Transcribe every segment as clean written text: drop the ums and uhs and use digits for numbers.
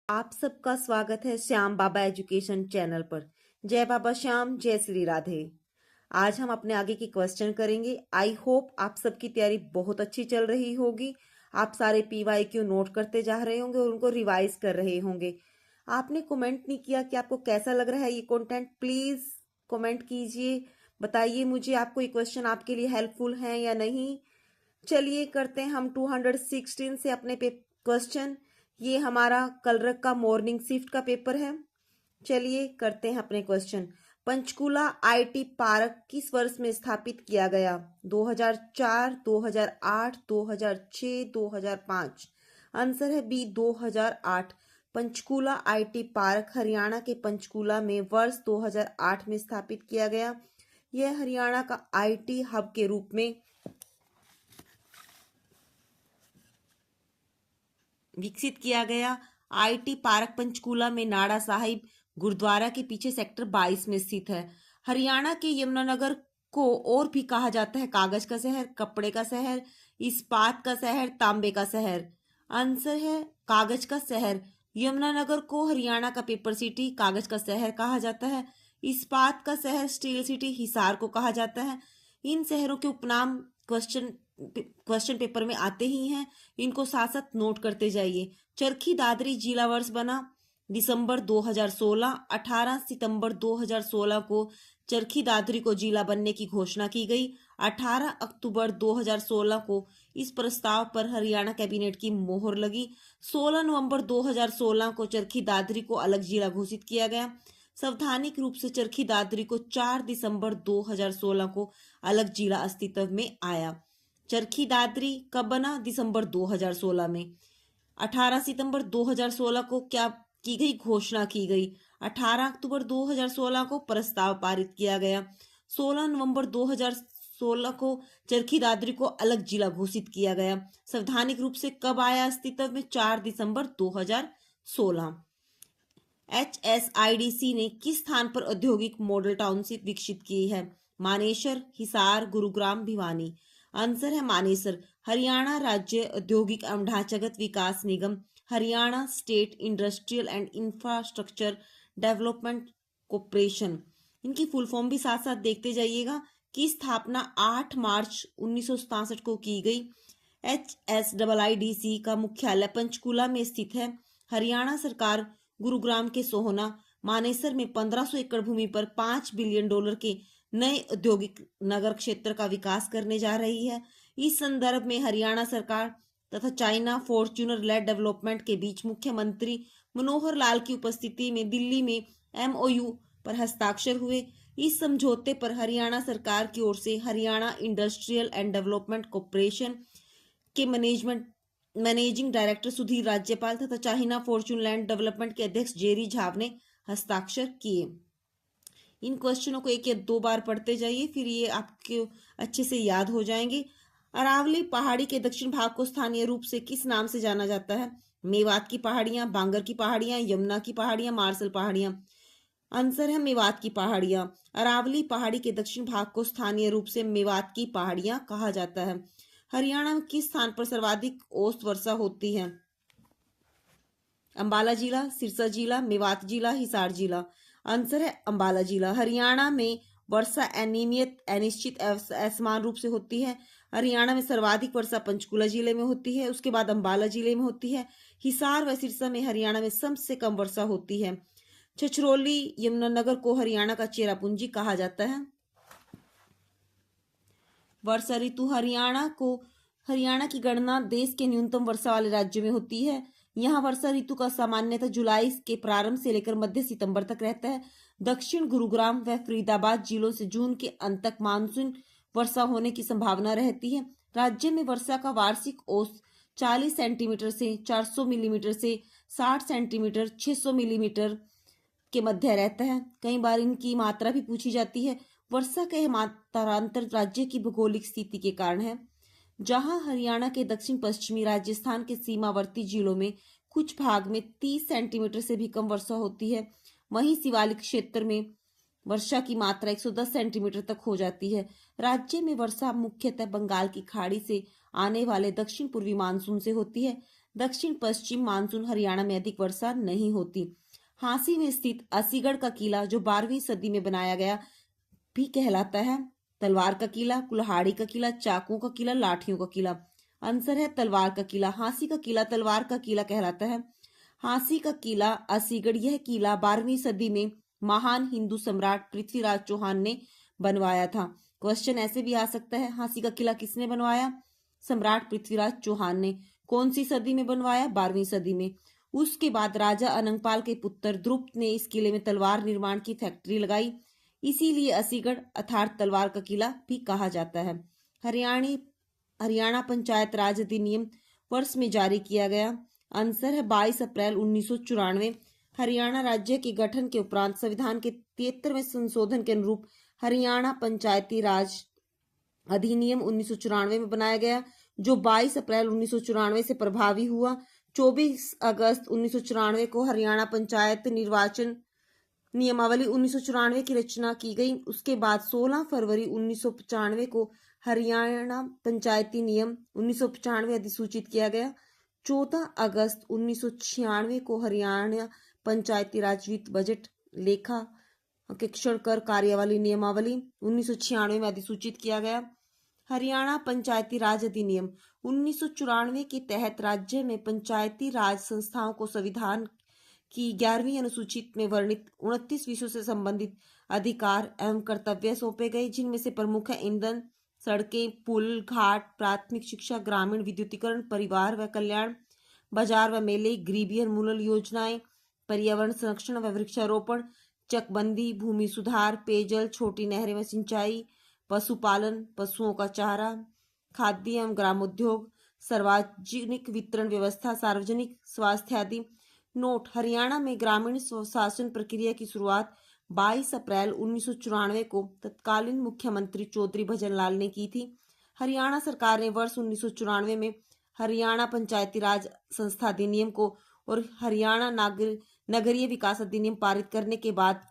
आप सबका स्वागत है श्याम बाबा एजुकेशन चैनल पर। जय बाबा श्याम, जय श्री राधे। आज हम अपने आगे की क्वेश्चन करेंगे। आई होप आप सबकी तैयारी बहुत अच्छी चल रही होगी। आप सारे PYQ नोट करते जा रहे होंगे और उनको रिवाइज कर रहे होंगे। आपने कमेंट नहीं किया कि आपको कैसा लग रहा है ये कंटेंट। प्लीज कमेंट कीजिए, बताइए मुझे आपको ये क्वेश्चन आपके लिए हेल्पफुल है या नहीं। चलिए करते हैं हम 216 से अपने क्वेश्चन। ये हमारा कल का मॉर्निंग शिफ्ट का पेपर है। चलिए करते हैं अपने क्वेश्चन। पंचकूला IT पार्क किस वर्ष में स्थापित किया गया? 2004, 2008, 2006, 2005। आंसर है B 2008। Panchkula IT park Haryana के पंचकूला में वर्ष 2008 में स्थापित किया गया। यह हरियाणा का IT हब के रूप में विकसित किया गया। IT पार्क पंचकूला में नाड़ा साहिब गुरुद्वारा के पीछे सेक्टर 22 में स्थित है। हरियाणा के यमुनानगर को और भी कहा जाता है कागज का शहर, कपड़े का शहर, इस्पात का शहर, तांबे का शहर। आंसर है कागज का शहर। यमुनानगर को हरियाणा का पेपर सिटी, कागज का शहर कहा जाता है। इस्पात का शहर, स्टील सिटी, हिसार को कहा जाता है। इन शहरों के उपनाम क्वेश्चन पेपर में आते ही हैं। इनको साथ साथ नोट करते जाइए। चरखी दादरी जिला वर्ष बना दिसंबर 2016। 18 सितंबर 2016 को चरखी दादरी को जिला बनने की घोषणा की गई। 18 अक्टूबर 2016 को इस प्रस्ताव पर हरियाणा कैबिनेट की मोहर लगी। 16 नवंबर 2016 को चरखी दादरी को अलग जिला घोषित किया गया। संवैधानिक रूप से चरखी दादरी को 4 दिसंबर 2016 को अलग जिला अस्तित्व में आया। चरखी दादरी कब बना? दिसंबर 2016 में। 18 सितंबर 2016 को क्या की गई? घोषणा की गई। 18 अक्टूबर 2016 को प्रस्ताव पारित किया गया। 16 नवंबर 2016 को चरखी दादरी को अलग जिला घोषित किया गया। संवैधानिक रूप से कब आया अस्तित्व में? 4 दिसंबर 2016। HSIDC ने किस स्थान पर औद्योगिक मॉडल टाउनशिप विकसित की है? मानेसर, हिसार, गुरुग्राम, भिवानी। आंसर है मानेसर। हरियाणा राज्य औद्योगिक एवं ढांचागत विकास निगम, Haryana state industrial and infrastructure development corporation, इनकी फुल फॉर्म भी साथ साथ देखते जाइएगा, की स्थापना 8 मार्च 1967 को की गई। HSIDC का मुख्यालय पंचकूला में स्थित है। हरियाणा सरकार गुरुग्राम के सोहना, मानेसर में 1500 एकड़ भूमि पर $5 बिलियन के नए औद्योगिक नगर क्षेत्र का विकास करने जा रही है। इस संदर्भ में हरियाणा सरकार तथा चाइना फॉर्च्यूनर लेड डेवलपमेंट के बीच मुख्यमंत्री मनोहर लाल की उपस्थिति में दिल्ली में MOU पर हस्ताक्षर हुए। इस समझौते पर हरियाणा सरकार की ओर से Haryana industrial and development corporation के मैनेजिंग डायरेक्टर सुधीर राज्यपाल तथा चाइना फॉर्च्यून लैंड डेवलपमेंट के अध्यक्ष जेरी झाव ने हस्ताक्षर किए। इन क्वेश्चनों को एक या दो बार पढ़ते जाइए, फिर ये आपके अच्छे से याद हो जाएंगे। अरावली पहाड़ी के दक्षिण भाग को स्थानीय रूप से किस नाम से जाना जाता है? मेवात की पहाड़ियां, बांगर की पहाड़ियां, यमुना की पहाड़ियां, मार्शल पहाड़ियां। आंसर है मेवात की पहाड़ियां। अरावली पहाड़ी के दक्षिण भाग को स्थानीय रूप से मेवात की पहाड़ियां कहा जाता है। हरियाणा में किस स्थान पर सर्वाधिक औसत वर्षा होती है? अंबाला जिला, सिरसा जिला, मेवात जिला, हिसार जिला। आंसर है अंबाला जिला। हरियाणा में वर्षा अनियमित, अनिश्चित, असमान रूप से होती है। हरियाणा में सर्वाधिक वर्षा पंचकूला जिले में होती है, उसके बाद अंबाला जिले में होती है। हिसार व सिरसा में हरियाणा में सबसे कम वर्षा होती है। छछरौली यमुनानगर को हरियाणा का चेरापूंजी कहा जाता है। वर्षा ऋतु हरियाणा की गणना देश के न्यूनतम वर्षा वाले राज्यों में होती है। यहाँ वर्षा ऋतु का सामान्यतः जुलाई के प्रारंभ से लेकर मध्य सितंबर तक रहता है। दक्षिण गुरुग्राम व फरीदाबाद जिलों से जून के अंत तक मानसून वर्षा होने की संभावना रहती है। राज्य में वर्षा का वार्षिक औसत 40 सेंटीमीटर से 400 मिलीमीटर से 60 सेंटीमीटर 600 मिलीमीटर के मध्य रहता है। कई बार इनकी मात्रा भी पूछी जाती है। वर्षा का मात्रांतर राज्य की भौगोलिक स्थिति के कारण है। जहां हरियाणा के दक्षिण पश्चिमी राजस्थान के सीमावर्ती जिलों में कुछ भाग में 30 सेंटीमीटर से भी कम वर्षा होती है, वहीं शिवालिक क्षेत्र में वर्षा की मात्रा 110 सेंटीमीटर तक हो जाती है। राज्य में वर्षा मुख्यतः बंगाल की खाड़ी से आने वाले दक्षिण पूर्वी मानसून से होती है। दक्षिण पश्चिम मानसून हरियाणा में अधिक वर्षा नहीं होती। हांसी में स्थित असीगढ़ का किला जो 12वीं सदी में बनाया गया भी कहलाता है तलवार का किला, कुल्हाड़ी का किला, चाकुओं का किला, लाठियों का किला। आंसर है तलवार का किला। हांसी का किला तलवार का किला कहलाता है। हांसी का किला असीगढ़, यह किला 12वीं सदी में महान हिंदू सम्राट पृथ्वीराज चौहान ने बनवाया था। क्वेश्चन ऐसे भी आ सकता है, हांसी का किला किसने बनवाया? सम्राट पृथ्वीराज चौहान ने। कौन सी सदी में बनवाया? 12वीं सदी में। उसके बाद राजा अनंगपाल के पुत्र द्रुपद ने इस किले में तलवार निर्माण की फैक्ट्री लगाई, इसीलिए असीगढ़ अर्थात तलवार का किला भी कहा जाता है। हरियाणा पंचायत राज अधिनियम वर्ष में जारी किया गया। आंसर है 22 अप्रैल 1994। हरियाणा राज्य के गठन के उपरांत संविधान के 73वें संशोधन के अनुरूप हरियाणा पंचायती राज अधिनियम 1994 में बनाया गया, जो 22 अप्रैल 1994 से प्रभावी हुआ। 24 अगस्त 1994 को हरियाणा पंचायत निर्वाचन नियमावली 1994 की रचना की गई। उसके बाद 16 फरवरी 1995 को हरियाणा पंचायती नियम 1995 अधिसूचित किया गया। 14 अगस्त 1996 को हरियाणा पंचायती राज वित्त बजट लेखा अंकेक्षण कर कार्यवाही नियमावली 1996 में अधिसूचित किया गया। हरियाणा पंचायती राज अधिनियम 1994 के तहत राज्य में पंचायती राज संस्थाओं को संविधान की 11वीं अनुसूची में वर्णित 29 विषयों से संबंधित अधिकार एवं कर्तव्य सौंपे गए, जिनमें से प्रमुख है ईंधन, सड़कें, पुल, घाट, प्राथमिक शिक्षा, ग्रामीण विद्युतीकरण, परिवार व कल्याण, बाजार व मेले, गरीबी उन्मूलन योजनाएं, पर्यावरण संरक्षण व वृक्षारोपण, चकबंदी, भूमि सुधार, पेयजल, छोटी नहरें व सिंचाई, पशुपालन, पशुओं का चारा, खाद्य एवं ग्रामोद्योग, सार्वजनिक वितरण व्यवस्था, सार्वजनिक स्वास्थ्य आदि। नोट: हरियाणा में ग्रामीण स्वशासन प्रक्रिया की शुरुआत 22 अप्रैल 1994 को तत्कालीन मुख्यमंत्री चौधरी भजन लाल ने की थी। हरियाणा सरकार ने वर्ष 1994 में हरियाणा पंचायती राज संस्था अधिनियम को और हरियाणा नगरीय विकास अधिनियम पारित करने के बाद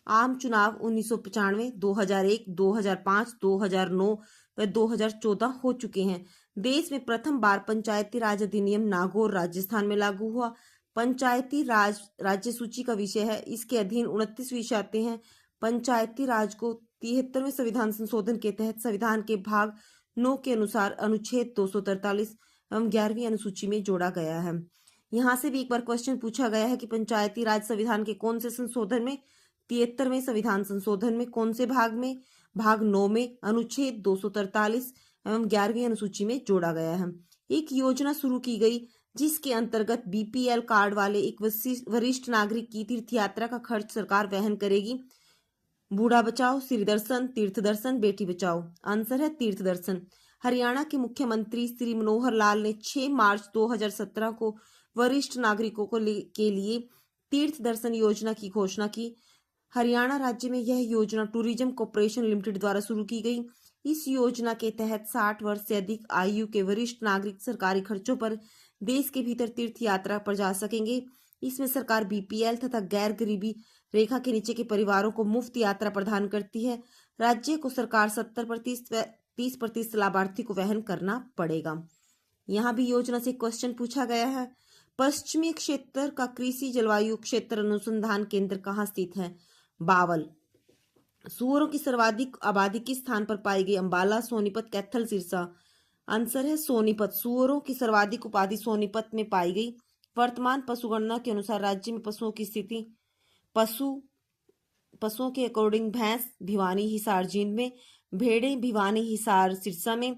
आम चुनाव 1995, 2001, 2005, 2009 व 2014 हो चुके हैं। देश में प्रथम बार पंचायती राज अधिनियम नागौर राजस्थान में लागू हुआ। पंचायती राज राज्य सूची का विषय है। इसके अधीन 29 विषय आते हैं। पंचायती राज को 73वें संविधान संशोधन के तहत संविधान के भाग 9 के अनुसार अनुच्छेद 243 एवं 11वीं अनुसूची में जोड़ा गया है। यहाँ से भी एक बार क्वेश्चन पूछा गया है कि पंचायती राज संविधान के कौन से संशोधन में? 73वें संविधान संशोधन में। कौन से भाग में? भाग 9 में अनुच्छेद 243 एवं 11वीं अनुसूची में जोड़ा गया है। एक योजना शुरू की गई जिसके अंतर्गत बीपीएल कार्ड वाले एक वरिष्ठ नागरिक की तीर्थ यात्रा का खर्च सरकार वहन करेगी। बूढ़ा बचाओ, श्री दर्शन, तीर्थ दर्शन, बेटी बचाओ। आंसर है तीर्थ दर्शन। हरियाणा के मुख्यमंत्री श्री मनोहर लाल ने 6 मार्च 2017 को वरिष्ठ नागरिकों के लिए तीर्थ दर्शन योजना की घोषणा की। हरियाणा राज्य में यह योजना टूरिज्म कॉर्पोरेशन लिमिटेड द्वारा शुरू की गई। इस योजना के तहत 60 वर्ष से अधिक आयु के वरिष्ठ नागरिक सरकारी खर्चों पर देश के भीतर तीर्थ यात्रा पर जा सकेंगे। इसमें सरकार बीपीएल तथा गैर गरीबी रेखा के नीचे के परिवारों को मुफ्त यात्रा प्रदान करती है। राज्य को सरकार 70% व 30% लाभार्थी को वहन करना पड़ेगा। यहाँ भी योजना से क्वेश्चन पूछा गया है। पश्चिमी क्षेत्र का कृषि जलवायु क्षेत्र अनुसंधान केंद्र कहाँ स्थित है? बावल। सुअरों की सर्वाधिक आबादी किस स्थान पर पाई गई? अंबाला, सोनीपत, कैथल, सिरसा। आंसर है सोनीपत। सुअरों की सर्वाधिक आबादी सोनीपत में पाई गई। वर्तमान पशुगणना के अनुसार राज्य में पशुओं की स्थिति, पशुओं के अकॉर्डिंग भैंस भिवानी हिसार जींद में, भेड़े भिवानी हिसार सिरसा में।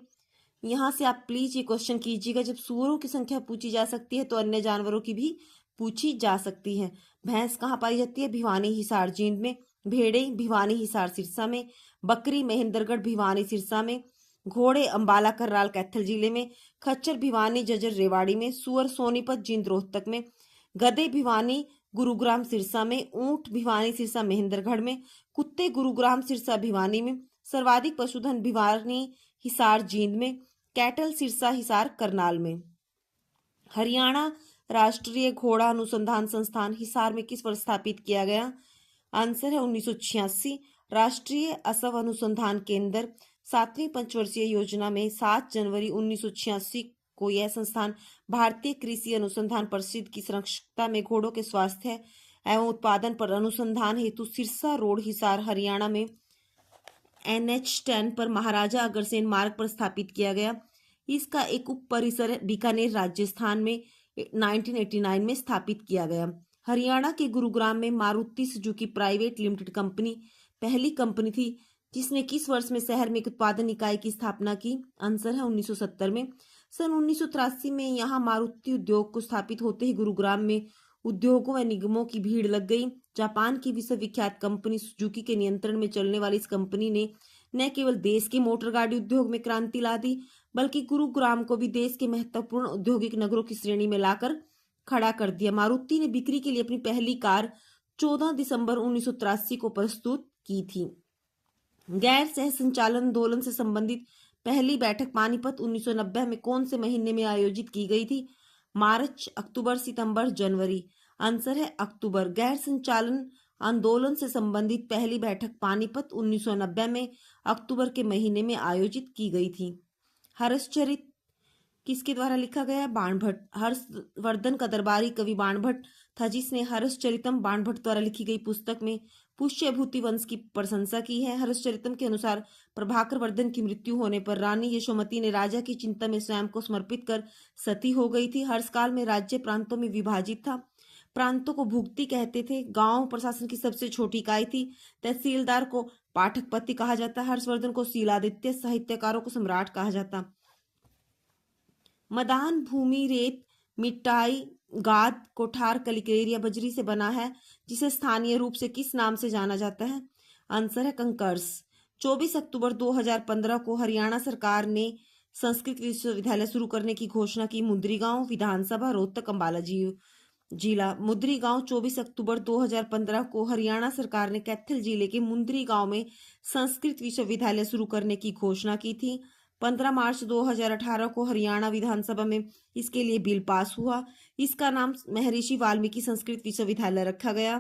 यहाँ से आप प्लीज ये क्वेश्चन कीजिएगा, जब सुअरों की संख्या पूछी जा सकती है तो अन्य जानवरों की भी पूछी जा सकती है। भैंस कहाँ पाई जाती है? भिवानी हिसार जींद में। भेड़े भिवानी हिसार सिरसा में। बकरी महेंद्रगढ़ भिवानी सिरसा में। घोड़े अंबाला करनाल कैथल जिले में। खच्चर भिवानी जजर रेवाड़ी में। सुअर सोनीपत जींद रोहतक में। गधे भिवानी गुरुग्राम सिरसा में। ऊंट भिवानी सिरसा महेंद्रगढ़ में। कुत्ते गुरुग्राम सिरसा भिवानी में। सर्वाधिक पशुधन भिवानी हिसार जींद में। कैटल सिरसा हिसार करनाल में। हरियाणा राष्ट्रीय घोड़ा अनुसंधान संस्थान हिसार में किस वर्ष स्थापित किया गया? आंसर है 1986। राष्ट्रीय असव अनुसंधान केंद्र 7वीं पंचवर्षीय योजना में 7 जनवरी 1986 को यह संस्थान भारतीय कृषि अनुसंधान परिषद की संरक्षकता में घोड़ों के स्वास्थ्य एवं उत्पादन पर अनुसंधान हेतु सिरसा रोड, हिसार, हरियाणा में NH10 पर महाराजा अग्रसेन मार्ग पर स्थापित किया गया। इसका एक उप परिसर बीकानेर, राजस्थान में 1989 में स्थापित किया गया। हरियाणा के गुरुग्राम में Maruti Suzuki private limited company पहली कंपनी थी जिसने किस वर्ष में शहर में एक उत्पादन इकाई की स्थापना की? आंसर है 1970 में। सन 1983 में यहाँ मारुति उद्योग को स्थापित होते ही गुरुग्राम में उद्योगों व निगमों की भीड़ लग गई। जापान की विश्वविख्यात कंपनी सुजुकी के नियंत्रण में चलने वाली इस कंपनी ने न केवल देश के मोटर गाड़ी उद्योग में क्रांति ला दी, बल्कि गुरुग्राम को भी देश के महत्वपूर्ण औद्योगिक नगरों की श्रेणी में लाकर खड़ा कर दिया। मारुति ने बिक्री के लिए अपनी पहली कार 14 दिसंबर 1983 को प्रस्तुत की थी। गैर सह संचालन आंदोलन से संबंधित पहली बैठक पानीपत 1990 में कौन से महीने में आयोजित की गई थी? मार्च, अक्टूबर, सितंबर, जनवरी। आंसर है अक्टूबर। गैर संचालन आंदोलन से संबंधित पहली बैठक पानीपत 1990 में अक्टूबर के महीने में आयोजित की गई थी। हर्षचरित किसके द्वारा लिखा गया? बाणभट्ट। हर्षवर्धन का दरबारी कवि बाणभट्ट था जिसने हर्षचरितम बाणभट्ट द्वारा लिखी गई पुस्तक में पुष्यभूति वंश की प्रशंसा की है। हर्षचरितम के अनुसार प्रभाकर वर्धन की मृत्यु होने पर रानी यशोमती ने राजा की चिंता में स्वयं को समर्पित कर सती हो गई थी। हर्षकाल में राज्य प्रांतों में विभाजित था। प्रांतों को भुक्ति कहते थे। गांव प्रशासन की सबसे छोटी इकाई थी। तहसीलदार को पाठकपति कहा जाता। हर्षवर्धन को शीलादित्य, साहित्यकारों को सम्राट कहा जाता। मदान भूमि रेत, मिट्टाई, गाद, कोठार, कलिकेर या बजरी से बना है जिसे स्थानीय रूप से किस नाम से जाना जाता है? आंसर है कंकर्स। 24 अक्टूबर 2015 को हरियाणा सरकार ने संस्कृत विश्वविद्यालय शुरू करने की घोषणा की। मुद्री गांव, विधानसभा, रोहतक, अंबाला जिला। मुद्री गांव 24 अक्टूबर 2015 को हरियाणा सरकार ने कैथल जिले के मुंद्री गांव में संस्कृत विश्वविद्यालय शुरू करने की घोषणा की थी। 15 मार्च 2018 को हरियाणा विधानसभा में इसके लिए बिल पास हुआ। इसका नाम महर्षि वाल्मीकि संस्कृत विश्वविद्यालय रखा गया।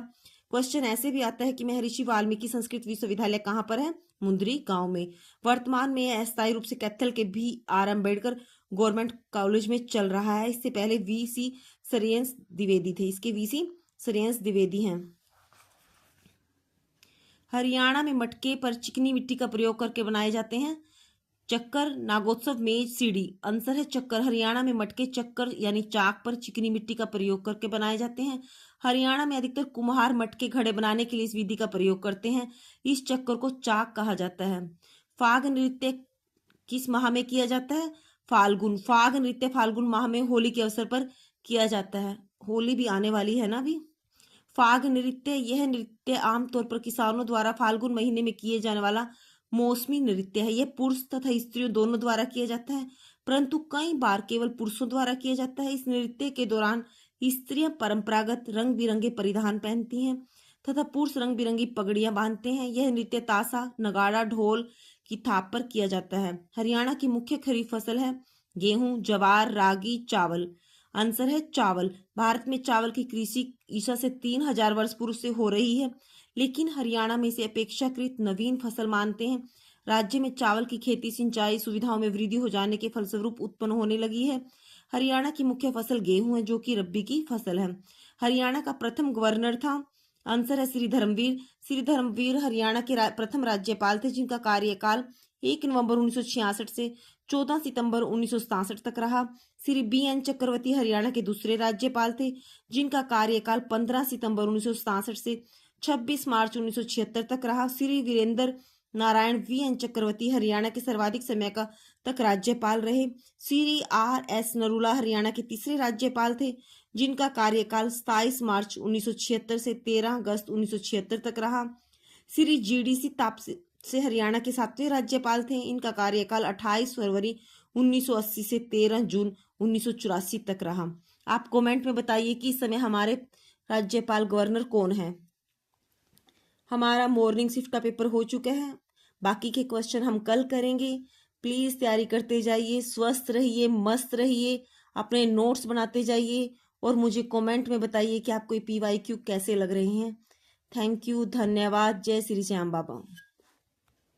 क्वेश्चन ऐसे भी आता है कि महर्षि वाल्मीकि संस्कृत विश्वविद्यालय कहाँ पर है? मुंद्री गांव में। वर्तमान में यह अस्थायी रूप से कैथल के BR अम्बेडकर गवर्नमेंट कॉलेज में चल रहा है। इससे पहले VC श्रेयस द्विवेदी थे। इसके VC श्रेयस द्विवेदी हैं। हरियाणा में मटके पर चिकनी मिट्टी का प्रयोग करके बनाए जाते हैं। चक्कर, नागोत्सव, मेज, सीढ़ी। आंसर है चक्कर। हरियाणा में मटके चक्कर यानी चाक पर चिकनी मिट्टी का प्रयोग करके बनाए जाते हैं। हरियाणा में अधिकतर कुम्हार मटके घड़े बनाने के लिए इस विधि का प्रयोग करते हैं। इस चक्कर को चाक कहा जाता है। फाग नृत्य किस माह में किया जाता है? फाल्गुन। फाग नृत्य फाल्गुन माह में होली के अवसर पर किया जाता है। होली भी आने वाली है ना अभी। फाग नृत्य, यह नृत्य आमतौर पर किसानों द्वारा फाल्गुन महीने में किए जाने वाला मौसमी नृत्य है। यह पुरुष तथा स्त्रियों दोनों द्वारा किया जाता है, परंतु कई बार केवल पुरुषों द्वारा किया जाता है। इस नृत्य के दौरान स्त्रियां परंपरागत रंग बिरंगे परिधान पहनती हैं तथा पुरुष रंग बिरंगी पगड़ियां बांधते हैं। यह नृत्य ताशा, नगाड़ा, ढोल की थाप पर किया जाता है। हरियाणा की मुख्य खरीफ फसल है गेहूं, जवार, रागी, चावल। आंसर है चावल। भारत में चावल की कृषि ईसा से 3000 वर्ष पूर्व से हो रही है, लेकिन हरियाणा में इसे अपेक्षाकृत नवीन फसल मानते हैं। राज्य में चावल की खेती सिंचाई सुविधाओं में वृद्धि हो जाने के फलस्वरूप उत्पन्न होने लगी है। हरियाणा की मुख्य फसल गेहूं है जो कि रब्बी की फसल है। हरियाणा का प्रथम गवर्नर था। आंसर है श्री धर्मवीर। श्री धर्मवीर हरियाणा के प्रथम राज्यपाल थे जिनका कार्यकाल 1 नवंबर 1966 से 14 सितंबर 1967 तक रहा। श्री BN चक्रवर्ती हरियाणा के दूसरे राज्यपाल थे जिनका कार्यकाल 15 सितंबर 1967 से 26 मार्च 1976 तक रहा। श्री वीरेंद्र नारायण VN चक्रवर्ती हरियाणा के सर्वाधिक समय तक राज्यपाल रहे। श्री RS नरूला हरियाणा के तीसरे राज्यपाल थे जिनका कार्यकाल 27 मार्च 1976 से 13 अगस्त 1976 तक रहा। श्री GDC तापसे से हरियाणा के 7वें राज्यपाल थे। इनका कार्यकाल 28 फरवरी 1980 से 13 जून 1984 तक रहा। आप कमेंट में बताइए कि इस समय हमारे राज्यपाल गवर्नर कौन है। हमारा मॉर्निंग शिफ्ट का पेपर हो चुका है, बाकी के क्वेश्चन हम कल करेंगे। प्लीज़ तैयारी करते जाइए, स्वस्थ रहिए, मस्त रहिए, अपने नोट्स बनाते जाइए और मुझे कमेंट में बताइए कि आपको PYQ कैसे लग रहे हैं। थैंक यू, धन्यवाद। जय श्री श्याम बाबा।